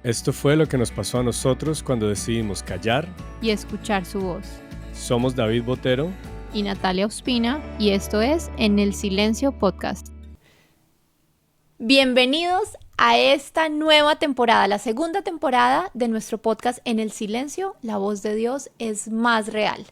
Esto fue lo que nos pasó a nosotros cuando decidimos callar. Y escuchar su voz. Somos David Botero y Natalia Ospina, y esto es En el Silencio Podcast. Bienvenidos a esta nueva temporada, la segunda temporada de nuestro podcast En el Silencio, la voz de Dios es más real.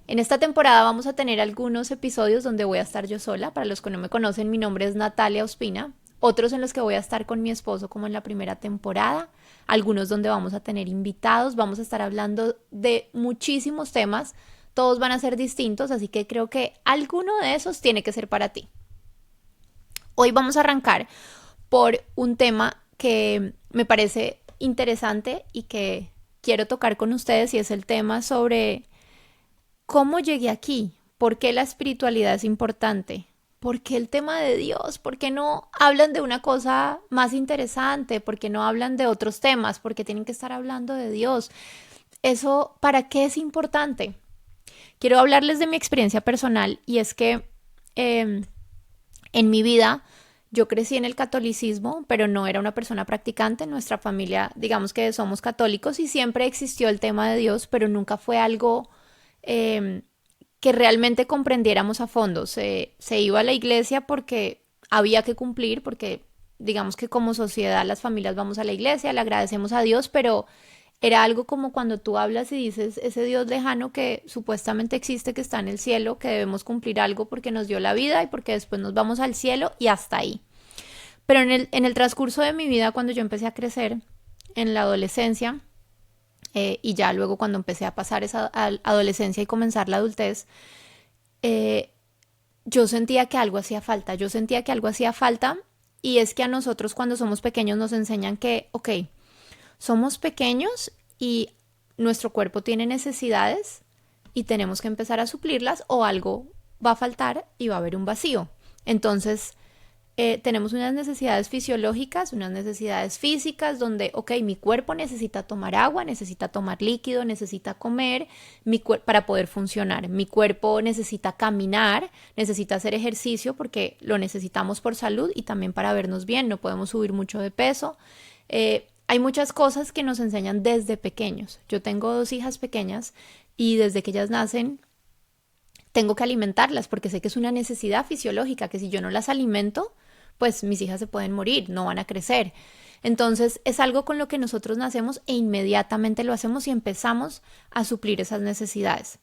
En esta temporada vamos a tener algunos episodios donde voy a estar yo sola. Para los que no me conocen, mi nombre es Natalia Ospina. Otros en los que voy a estar con mi esposo, como en la primera temporada. Algunos donde vamos a tener invitados. Vamos a estar hablando de muchísimos temas. Todos van a ser distintos, así que creo que alguno de esos tiene que ser para ti. Hoy vamos a arrancar por un tema que me parece interesante y que quiero tocar con ustedes, y es el tema sobre cómo llegué aquí, por qué la espiritualidad es importante, por qué el tema de Dios, por qué no hablan de una cosa más interesante, por qué no hablan de otros temas, por qué tienen que estar hablando de Dios. Eso, ¿para qué es importante? Quiero hablarles de mi experiencia personal, y es que en mi vida yo crecí en el catolicismo, pero no era una persona practicante. En nuestra familia, digamos que somos católicos y siempre existió el tema de Dios, pero nunca fue algo que realmente comprendiéramos a fondo. Se iba a la iglesia porque había que cumplir, porque digamos que como sociedad las familias vamos a la iglesia, le agradecemos a Dios, pero era algo como cuando tú hablas y dices ese Dios lejano que supuestamente existe, que está en el cielo, que debemos cumplir algo porque nos dio la vida y porque después nos vamos al cielo, y hasta ahí. Pero en el transcurso de mi vida, cuando yo empecé a crecer, en la adolescencia, y ya luego cuando empecé a pasar esa adolescencia y comenzar la adultez, yo sentía que algo hacía falta. Y es que a nosotros cuando somos pequeños nos enseñan que, ok, somos pequeños y nuestro cuerpo tiene necesidades y tenemos que empezar a suplirlas, o algo va a faltar y va a haber un vacío. Entonces, tenemos unas necesidades fisiológicas, unas necesidades físicas donde, ok, mi cuerpo necesita tomar agua, necesita tomar líquido, necesita comer para poder funcionar. Mi cuerpo necesita caminar, necesita hacer ejercicio porque lo necesitamos por salud y también para vernos bien. No podemos subir mucho de peso. Hay muchas cosas que nos enseñan desde pequeños. Yo tengo 2 hijas pequeñas y desde que ellas nacen tengo que alimentarlas porque sé que es una necesidad fisiológica, que si yo no las alimento, pues mis hijas se pueden morir, no van a crecer. Entonces es algo con lo que nosotros nacemos e inmediatamente lo hacemos y empezamos a suplir esas necesidades.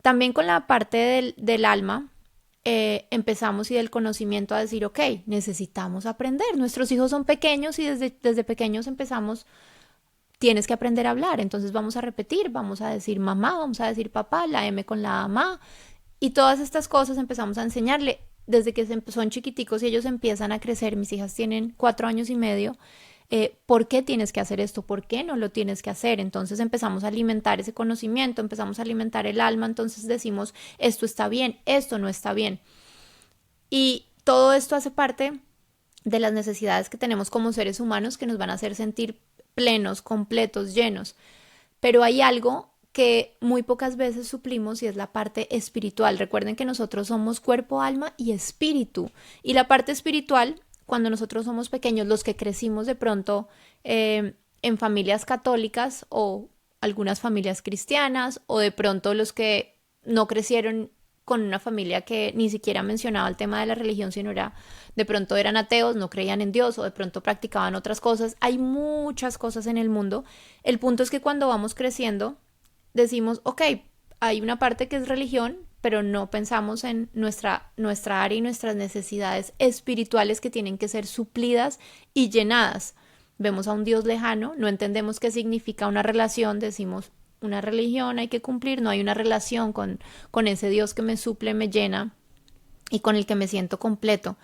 También con la parte del alma, empezamos, y del conocimiento, a decir, ok, necesitamos aprender. Nuestros hijos son pequeños y desde pequeños empezamos, tienes que aprender a hablar. Entonces vamos a repetir, vamos a decir mamá, vamos a decir papá, la M con la mamá. Y todas estas cosas empezamos a enseñarle desde que son chiquiticos y ellos empiezan a crecer. Mis hijas tienen 4 años y medio. ¿Por qué tienes que hacer esto? ¿Por qué no lo tienes que hacer? Entonces empezamos a alimentar ese conocimiento, empezamos a alimentar el alma. Entonces decimos, esto está bien, esto no está bien. Y todo esto hace parte de las necesidades que tenemos como seres humanos, que nos van a hacer sentir plenos, completos, llenos. Pero hay algo que muy pocas veces suplimos, y es la parte espiritual. Recuerden que nosotros somos cuerpo, alma y espíritu. Y la parte espiritual, cuando nosotros somos pequeños, los que crecimos de pronto en familias católicas o algunas familias cristianas, o de pronto los que no crecieron con una familia que ni siquiera mencionaba el tema de la religión, sino de pronto eran ateos, no creían en Dios, o de pronto practicaban otras cosas. Hay muchas cosas en el mundo. El punto es que cuando vamos creciendo, decimos, ok, hay una parte que es religión, pero no pensamos en nuestra área y nuestras necesidades espirituales que tienen que ser suplidas y llenadas. Vemos a un Dios lejano, no entendemos qué significa una relación, decimos, una religión hay que cumplir, no hay una relación con ese Dios que me suple, me llena y con el que me siento completo.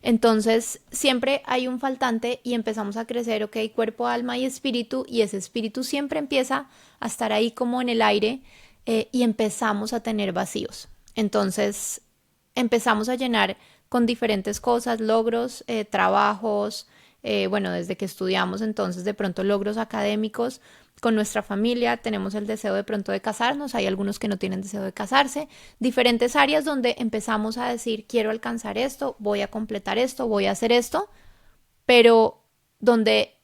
Entonces siempre hay un faltante y empezamos a crecer, ok, cuerpo, alma y espíritu, y ese espíritu siempre empieza a estar ahí como en el aire, y empezamos a tener vacíos. Entonces empezamos a llenar con diferentes cosas, logros, trabajos, bueno, desde que estudiamos, entonces de pronto logros académicos. Con nuestra familia tenemos el deseo de pronto de casarnos, hay algunos que no tienen deseo de casarse, diferentes áreas donde empezamos a decir, quiero alcanzar esto, voy a completar esto, voy a hacer esto, pero donde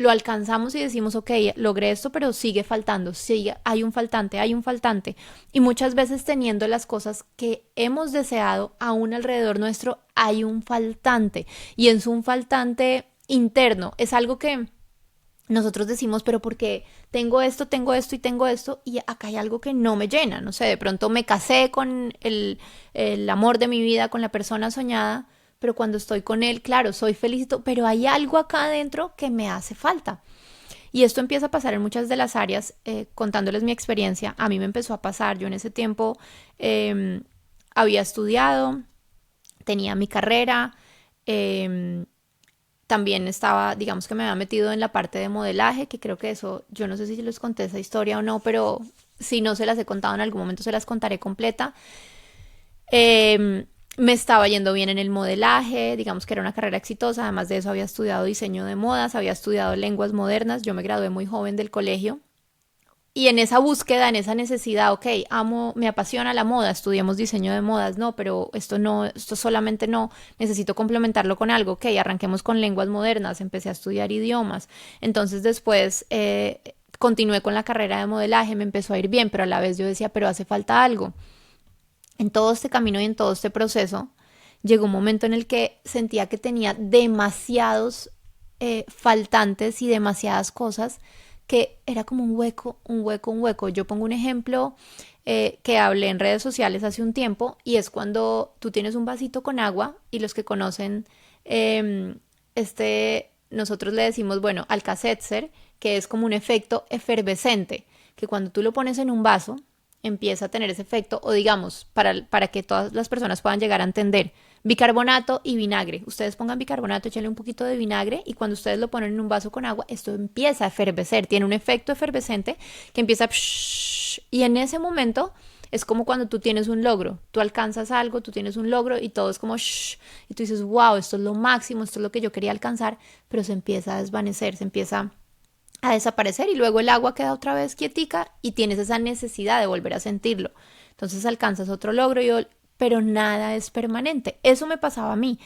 lo alcanzamos y decimos, ok, logré esto, pero sigue faltando, sigue, hay un faltante, hay un faltante. Y muchas veces teniendo las cosas que hemos deseado aún alrededor nuestro, hay un faltante. Y es un faltante interno, es algo que nosotros decimos, pero porque tengo esto y tengo esto, y acá hay algo que no me llena, no sé, de pronto me casé con el amor de mi vida, con la persona soñada, pero cuando estoy con él, claro, soy feliz, pero hay algo acá adentro que me hace falta. Y esto empieza a pasar en muchas de las áreas, contándoles mi experiencia, a mí me empezó a pasar, yo en ese tiempo había estudiado, tenía mi carrera, eh, también estaba, digamos que me había metido en la parte de modelaje, que creo que eso, yo no sé si les conté esa historia o no, pero si no se las he contado en algún momento se las contaré completa. Me estaba yendo bien en el modelaje, digamos que era una carrera exitosa, además de eso había estudiado diseño de modas, había estudiado lenguas modernas, yo me gradué muy joven del colegio. Y en esa búsqueda, en esa necesidad, ok, amo, me apasiona la moda, estudiemos diseño de modas, no, pero esto no, esto solamente no, necesito complementarlo con algo, ok, arranquemos con lenguas modernas, empecé a estudiar idiomas, entonces después continué con la carrera de modelaje, me empezó a ir bien, pero a la vez yo decía, pero hace falta algo. En todo este camino y en todo este proceso, llegó un momento en el que sentía que tenía demasiados faltantes y demasiadas cosas que era como un hueco, un hueco, un hueco. Yo pongo un ejemplo que hablé en redes sociales hace un tiempo y es cuando tú tienes un vasito con agua y los que conocen nosotros le decimos, bueno, Alka-Seltzer, que es como un efecto efervescente, que cuando tú lo pones en un vaso empieza a tener ese efecto, o digamos, para que todas las personas puedan llegar a entender, bicarbonato y vinagre. Ustedes pongan bicarbonato, échenle un poquito de vinagre y cuando ustedes lo ponen en un vaso con agua, esto empieza a efervecer, tiene un efecto efervescente que empieza a... Y en ese momento es como cuando tú tienes un logro, tú alcanzas algo, tú tienes un logro y todo es como y tú dices, wow, esto es lo máximo, esto es lo que yo quería alcanzar, pero se empieza a desvanecer, se empieza a desaparecer y luego el agua queda otra vez quietica y tienes esa necesidad de volver a sentirlo. Entonces alcanzas otro logro, pero nada es permanente. Eso me pasaba a mí.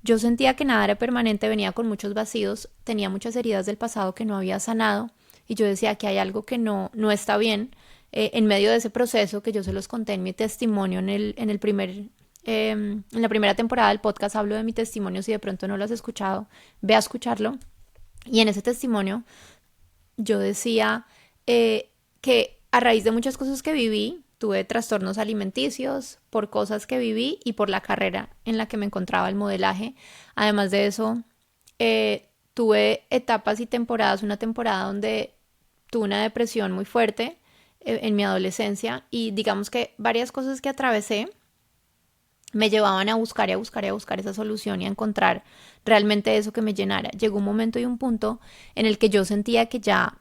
Yo sentía que nada era permanente, venía con muchos vacíos, tenía muchas heridas del pasado que no había sanado y yo decía que hay algo que no está bien. En medio de ese proceso que yo se los conté en mi testimonio en el primer en la primera temporada del podcast hablo de mi testimonio, si de pronto no lo has escuchado, ve a escucharlo. Y en ese testimonio yo decía que a raíz de muchas cosas que viví, tuve trastornos alimenticios por cosas que viví y por la carrera en la que me encontraba el modelaje. Además de eso, tuve etapas y temporadas, una temporada donde tuve una depresión muy fuerte en mi adolescencia y digamos que varias cosas que atravesé me llevaban a buscar y a buscar y a buscar esa solución y a encontrar realmente eso que me llenara. Llegó un momento y un punto en el que yo sentía que ya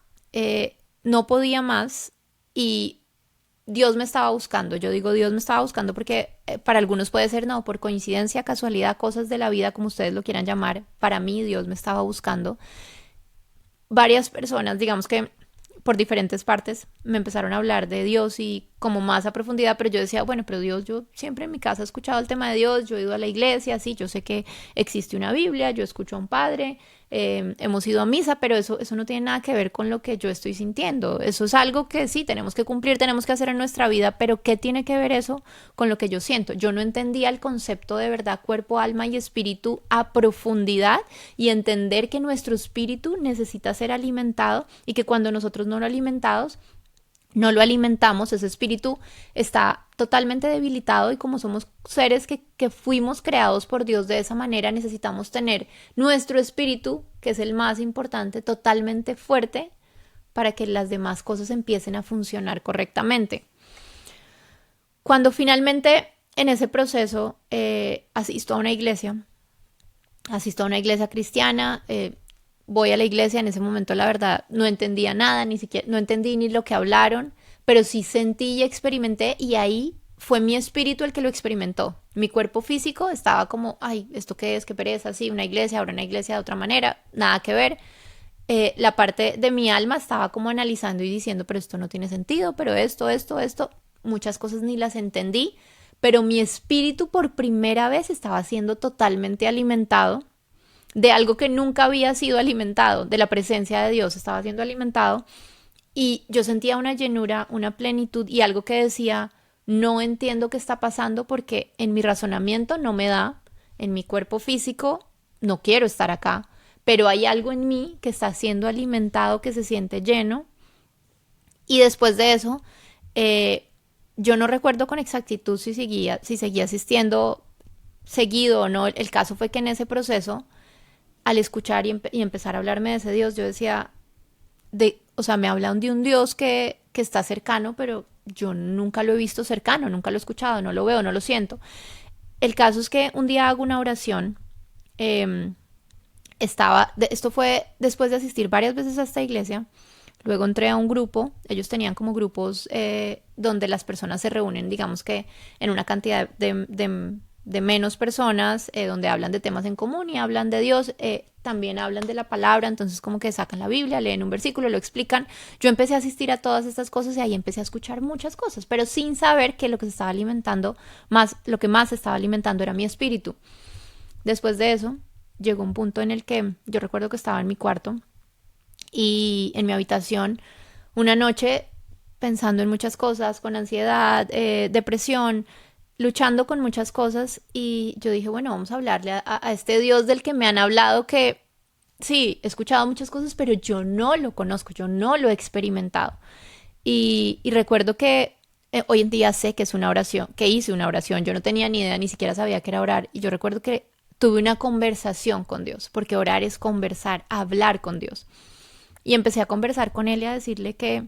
no podía más y Dios me estaba buscando. Yo digo Dios me estaba buscando porque para algunos puede ser no, por coincidencia, casualidad, cosas de la vida, como ustedes lo quieran llamar. Para mí Dios me estaba buscando. Varias personas, digamos que por diferentes partes me empezaron a hablar de Dios y como más a profundidad, pero yo decía, bueno, pero Dios, yo siempre en mi casa he escuchado el tema de Dios, yo he ido a la iglesia, sí, yo sé que existe una Biblia, yo escucho a un padre, hemos ido a misa, pero eso no tiene nada que ver con lo que yo estoy sintiendo, eso es algo que sí, tenemos que cumplir, tenemos que hacer en nuestra vida, pero ¿qué tiene que ver eso con lo que yo siento? Yo no entendía el concepto de verdad, cuerpo, alma y espíritu a profundidad y entender que nuestro espíritu necesita ser alimentado y que cuando nosotros no lo alimentamos, ese espíritu está totalmente debilitado y como somos seres que fuimos creados por Dios de esa manera, necesitamos tener nuestro espíritu, que es el más importante, totalmente fuerte para que las demás cosas empiecen a funcionar correctamente. Cuando finalmente en ese proceso asisto a una iglesia cristiana, voy a la iglesia, en ese momento la verdad no entendía nada, ni siquiera, no entendí ni lo que hablaron, pero sí sentí y experimenté y ahí fue mi espíritu el que lo experimentó. Mi cuerpo físico estaba como, ay, ¿esto qué es? ¿Qué pereza? Sí, una iglesia, ahora una iglesia de otra manera, nada que ver. La parte de mi alma estaba como analizando y diciendo, pero esto no tiene sentido, pero esto, muchas cosas ni las entendí, pero mi espíritu por primera vez estaba siendo totalmente alimentado de algo que nunca había sido alimentado, de la presencia de Dios, estaba siendo alimentado y yo sentía una llenura, una plenitud y algo que decía, no entiendo qué está pasando porque en mi razonamiento no me da, en mi cuerpo físico no quiero estar acá, pero hay algo en mí que está siendo alimentado, que se siente lleno. Y después de eso, yo no recuerdo con exactitud si seguía asistiendo seguido o no. El caso fue que en ese proceso, al escuchar y empezar a hablarme de ese Dios, yo decía, o sea, me hablan de un Dios que está cercano, pero yo nunca lo he visto cercano, nunca lo he escuchado, no lo veo, no lo siento. El caso es que un día hago una oración. eh, esto fue después de asistir varias veces a esta iglesia. Luego entré a un grupo, ellos tenían como grupos donde las personas se reúnen, digamos que en una cantidad de menos personas, donde hablan de temas en común y hablan de Dios, también hablan de la palabra, entonces como que sacan la Biblia, leen un versículo, lo explican. Yo empecé a asistir a todas estas cosas y ahí empecé a escuchar muchas cosas, pero sin saber que lo que se estaba alimentando, lo que más se estaba alimentando era mi espíritu. Después de eso, llegó un punto en el que yo recuerdo que estaba en mi cuarto y en mi habitación una noche pensando en muchas cosas, con ansiedad, depresión, luchando con muchas cosas y yo dije, bueno, vamos a hablarle a este Dios del que me han hablado que sí, he escuchado muchas cosas, pero yo no lo conozco, yo no lo he experimentado. Y recuerdo que hoy en día sé que es una oración, que hice una oración, yo no tenía ni idea, ni siquiera sabía que era orar y yo recuerdo que tuve una conversación con Dios, porque orar es conversar, hablar con Dios. Y empecé a conversar con él y a decirle que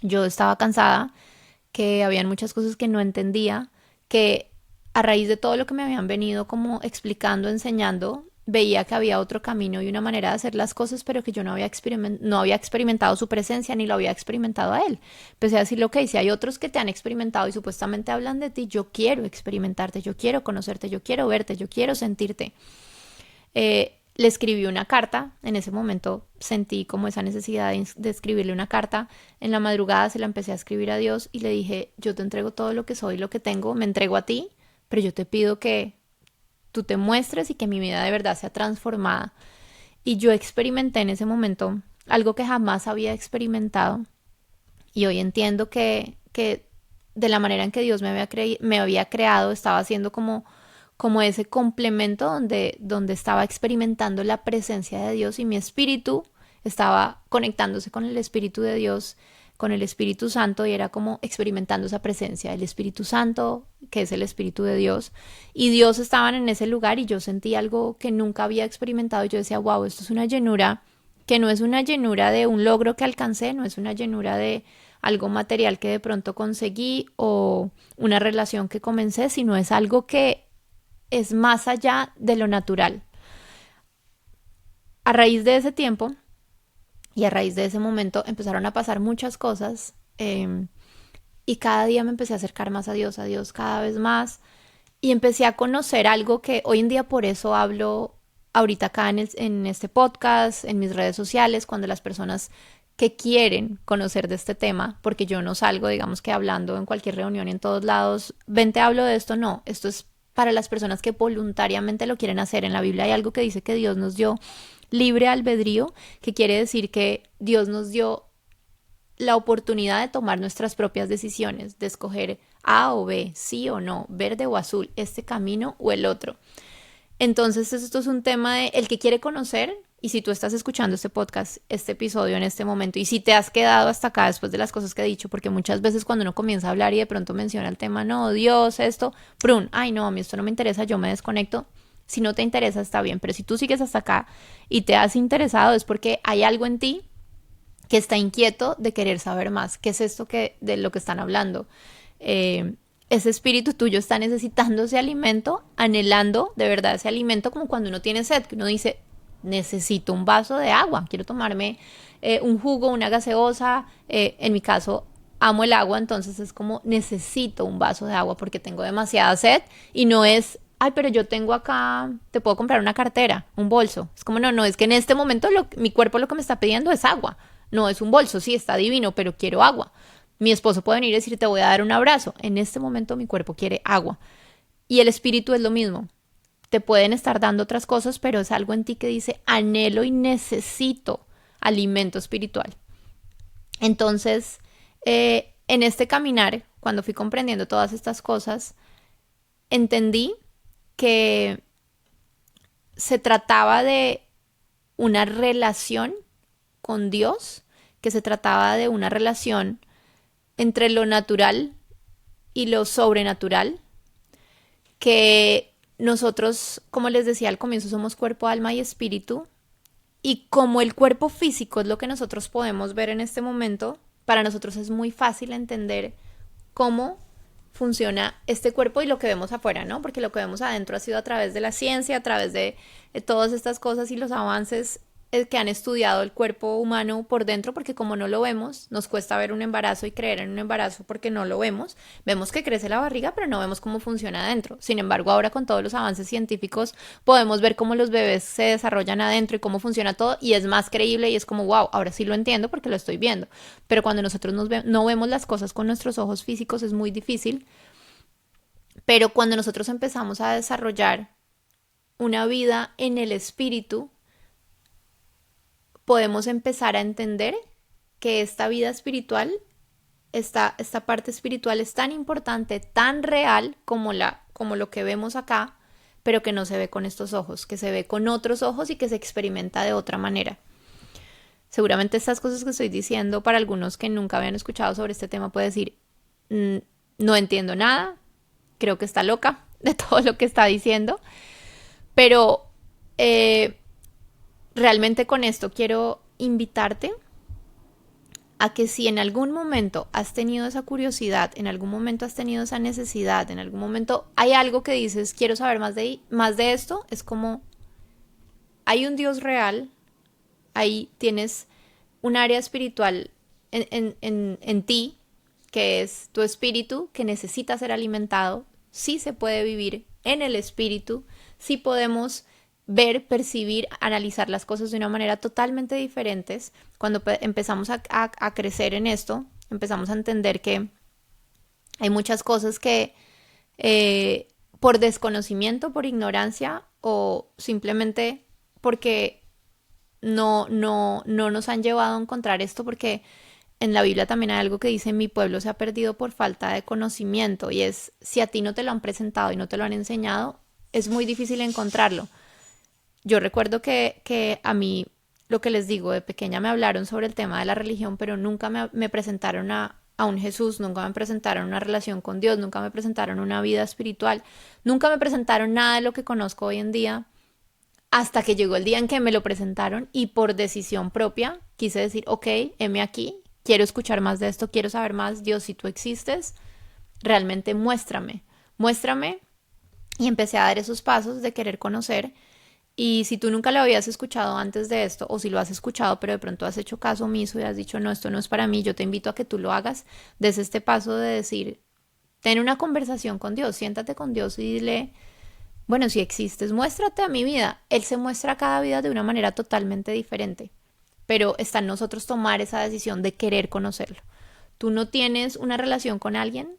yo estaba cansada, que habían muchas cosas que no entendía, que a raíz de todo lo que me habían venido como explicando, enseñando, veía que había otro camino y una manera de hacer las cosas, pero que yo no había experimentado su presencia ni lo había experimentado a él. Empecé a decirle, ok, si hay otros que te han experimentado y supuestamente hablan de ti, yo quiero experimentarte, yo quiero conocerte, yo quiero verte, yo quiero sentirte. Le escribí una carta, en ese momento sentí como esa necesidad de escribirle una carta, en la madrugada se la empecé a escribir a Dios y le dije, yo te entrego todo lo que soy, lo que tengo, me entrego a ti, pero yo te pido que tú te muestres y que mi vida de verdad sea transformada. Y yo experimenté en ese momento algo que jamás había experimentado y hoy entiendo que de la manera en que Dios me había creado estaba haciendo como ese complemento donde estaba experimentando la presencia de Dios y mi espíritu estaba conectándose con el Espíritu de Dios, con el Espíritu Santo y era como experimentando esa presencia, el Espíritu Santo, que es el Espíritu de Dios, y Dios estaban en ese lugar y yo sentí algo que nunca había experimentado y yo decía, wow, esto es una llenura que no es una llenura de un logro que alcancé, no es una llenura de algo material que de pronto conseguí o una relación que comencé, sino es algo que es más allá de lo natural. A raíz de ese tiempo y a raíz de ese momento empezaron a pasar muchas cosas y cada día me empecé a acercar más a Dios cada vez más y empecé a conocer algo que hoy en día por eso hablo ahorita acá en este podcast, en mis redes sociales, cuando las personas que quieren conocer de este tema, porque yo no salgo, digamos que hablando en cualquier reunión en todos lados, ven, te hablo de esto, no, esto es para las personas que voluntariamente lo quieren hacer. En la Biblia hay algo que dice que Dios nos dio libre albedrío, que quiere decir que Dios nos dio la oportunidad de tomar nuestras propias decisiones, de escoger A o B, sí o no, verde o azul, este camino o el otro. Entonces esto es un tema de el que quiere conocer y si tú estás escuchando este podcast, este episodio en este momento y si te has quedado hasta acá después de las cosas que he dicho, porque muchas veces cuando uno comienza a hablar y de pronto menciona el tema, no, Dios, esto, prun, ay no, a mí esto no me interesa, yo me desconecto. Si no te interesa está bien, pero si tú sigues hasta acá y te has interesado es porque hay algo en ti que está inquieto de querer saber más. ¿Qué es esto de lo que están hablando? Ese espíritu tuyo está necesitando ese alimento, anhelando de verdad ese alimento, como cuando uno tiene sed, que uno dice, necesito un vaso de agua, quiero tomarme un jugo, una gaseosa, en mi caso amo el agua, entonces es como necesito un vaso de agua porque tengo demasiada sed y no es, ay, pero yo tengo acá, te puedo comprar una cartera, un bolso, es como no, es que en este momento mi cuerpo lo que me está pidiendo es agua, no es un bolso, sí, está divino, pero quiero agua. Mi esposo puede venir y decir, te voy a dar un abrazo. En este momento mi cuerpo quiere agua. Y el espíritu es lo mismo. te pueden estar dando otras cosas, pero es algo en ti que dice anhelo y necesito alimento espiritual. Entonces, en este caminar, cuando fui comprendiendo todas estas cosas, entendí que se trataba de una relación con Dios, que se trataba de una relación entre lo natural y lo sobrenatural, que nosotros, como les decía al comienzo, somos cuerpo, alma y espíritu, y como el cuerpo físico es lo que nosotros podemos ver en este momento, para nosotros es muy fácil entender cómo funciona este cuerpo y lo que vemos afuera, ¿no? Porque lo que vemos adentro ha sido a través de la ciencia, a través de todas estas cosas y los avances que han estudiado el cuerpo humano por dentro, porque como no lo vemos, nos cuesta ver un embarazo y creer en un embarazo porque no lo vemos. Vemos que crece la barriga, pero no vemos cómo funciona adentro. Sin embargo, ahora con todos los avances científicos podemos ver cómo los bebés se desarrollan adentro y cómo funciona todo, y es más creíble y es como, wow, ahora sí lo entiendo porque lo estoy viendo. Pero cuando nosotros no vemos las cosas con nuestros ojos físicos es muy difícil. Pero cuando nosotros empezamos a desarrollar una vida en el espíritu, podemos empezar a entender que esta vida espiritual, esta parte espiritual es tan importante, tan real como lo que vemos acá, pero que no se ve con estos ojos, que se ve con otros ojos y que se experimenta de otra manera. Seguramente estas cosas que estoy diciendo, para algunos que nunca habían escuchado sobre este tema, puede decir, no entiendo nada, creo que está loca de todo lo que está diciendo, pero realmente con esto quiero invitarte a que si en algún momento has tenido esa curiosidad, en algún momento has tenido esa necesidad, en algún momento hay algo que dices, quiero saber más de esto, es como, hay un Dios real, ahí tienes un área espiritual en ti, que es tu espíritu, que necesita ser alimentado, sí se puede vivir en el espíritu, sí podemos ver, percibir, analizar las cosas de una manera totalmente diferentes. Cuando empezamos a crecer en esto, empezamos a entender que hay muchas cosas que por desconocimiento, por ignorancia o simplemente porque no nos han llevado a encontrar esto, porque en la Biblia también hay algo que dice, mi pueblo se ha perdido por falta de conocimiento, y es, si a ti no te lo han presentado y no te lo han enseñado, es muy difícil encontrarlo. Yo recuerdo que a mí, lo que les digo, de pequeña me hablaron sobre el tema de la religión, pero nunca me presentaron a un Jesús, nunca me presentaron una relación con Dios, nunca me presentaron una vida espiritual, nunca me presentaron nada de lo que conozco hoy en día, hasta que llegó el día en que me lo presentaron y por decisión propia quise decir, ok, heme aquí, quiero escuchar más de esto, quiero saber más. Dios, si tú existes, realmente muéstrame, y empecé a dar esos pasos de querer conocer. Y si tú nunca lo habías escuchado antes de esto, o si lo has escuchado pero de pronto has hecho caso omiso y has dicho, no, esto no es para mí, yo te invito a que tú lo hagas, des este paso de decir, ten una conversación con Dios, siéntate con Dios y dile, bueno, si existes, muéstrate a mi vida. Él se muestra a cada vida de una manera totalmente diferente, pero está en nosotros tomar esa decisión de querer conocerlo. Tú no tienes una relación con alguien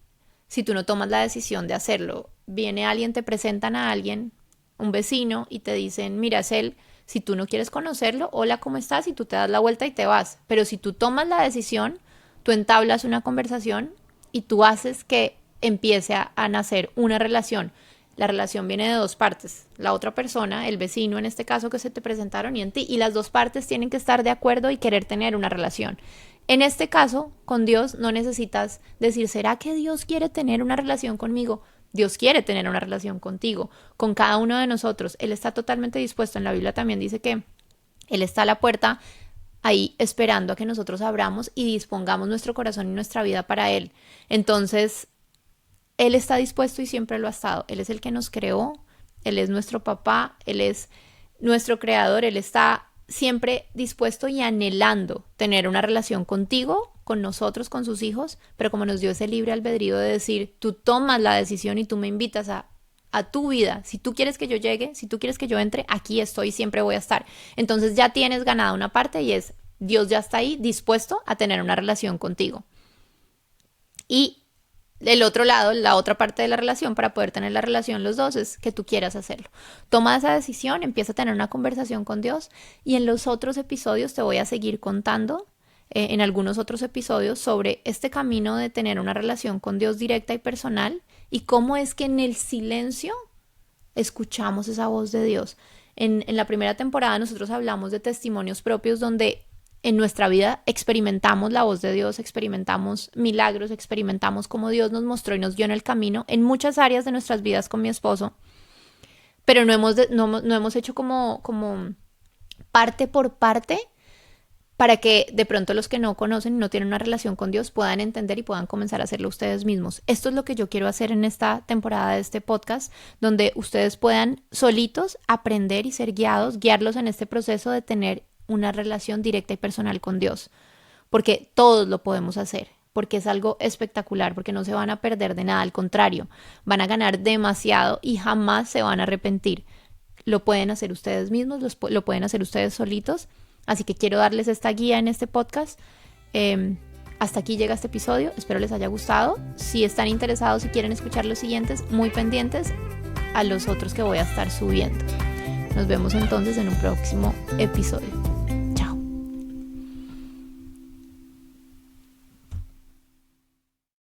si tú no tomas la decisión de hacerlo. Viene alguien, te presentan a alguien, un vecino, y te dicen, mira, es él. Si tú no quieres conocerlo, hola, ¿cómo estás? Y tú te das la vuelta y te vas. Pero si tú tomas la decisión, tú entablas una conversación y tú haces que empiece a nacer una relación. La relación viene de dos partes, la otra persona, el vecino en este caso que se te presentaron, y en ti, y las dos partes tienen que estar de acuerdo y querer tener una relación. En este caso, con Dios no necesitas decir, ¿será que Dios quiere tener una relación conmigo? Dios quiere tener una relación contigo, con cada uno de nosotros. Él está totalmente dispuesto. En la Biblia también dice que Él está a la puerta ahí esperando a que nosotros abramos y dispongamos nuestro corazón y nuestra vida para Él. Entonces, Él está dispuesto y siempre lo ha estado. Él es el que nos creó, Él es nuestro papá, Él es nuestro creador, Él está siempre dispuesto y anhelando tener una relación contigo, con nosotros, con sus hijos, pero como nos dio ese libre albedrío de decir, tú tomas la decisión y tú me invitas a tu vida. Si tú quieres que yo llegue, si tú quieres que yo entre, aquí estoy, siempre voy a estar. Entonces ya tienes ganada una parte, y es, Dios ya está ahí dispuesto a tener una relación contigo. Y el otro lado, la otra parte de la relación, para poder tener la relación los dos, es que tú quieras hacerlo. Toma esa decisión, empieza a tener una conversación con Dios, y en los otros episodios te voy a seguir contando, en algunos otros episodios, sobre este camino de tener una relación con Dios directa y personal, y cómo es que en el silencio escuchamos esa voz de Dios. En la primera temporada nosotros hablamos de testimonios propios donde en nuestra vida experimentamos la voz de Dios, experimentamos milagros, experimentamos cómo Dios nos mostró y nos guió en el camino en muchas áreas de nuestras vidas con mi esposo, pero no hemos hecho como parte por parte, para que de pronto los que no conocen y no tienen una relación con Dios puedan entender y puedan comenzar a hacerlo ustedes mismos. Esto es lo que yo quiero hacer en esta temporada de este podcast, donde ustedes puedan solitos aprender y ser guiarlos en este proceso de tener una relación directa y personal con Dios. Porque todos lo podemos hacer, porque es algo espectacular, porque no se van a perder de nada, al contrario, van a ganar demasiado y jamás se van a arrepentir. Lo pueden hacer ustedes mismos, lo pueden hacer ustedes solitos. Así que quiero darles esta guía en este podcast. Hasta aquí llega este episodio. Espero les haya gustado. Si están interesados y quieren escuchar los siguientes, muy pendientes a los otros que voy a estar subiendo. Nos vemos entonces en un próximo episodio.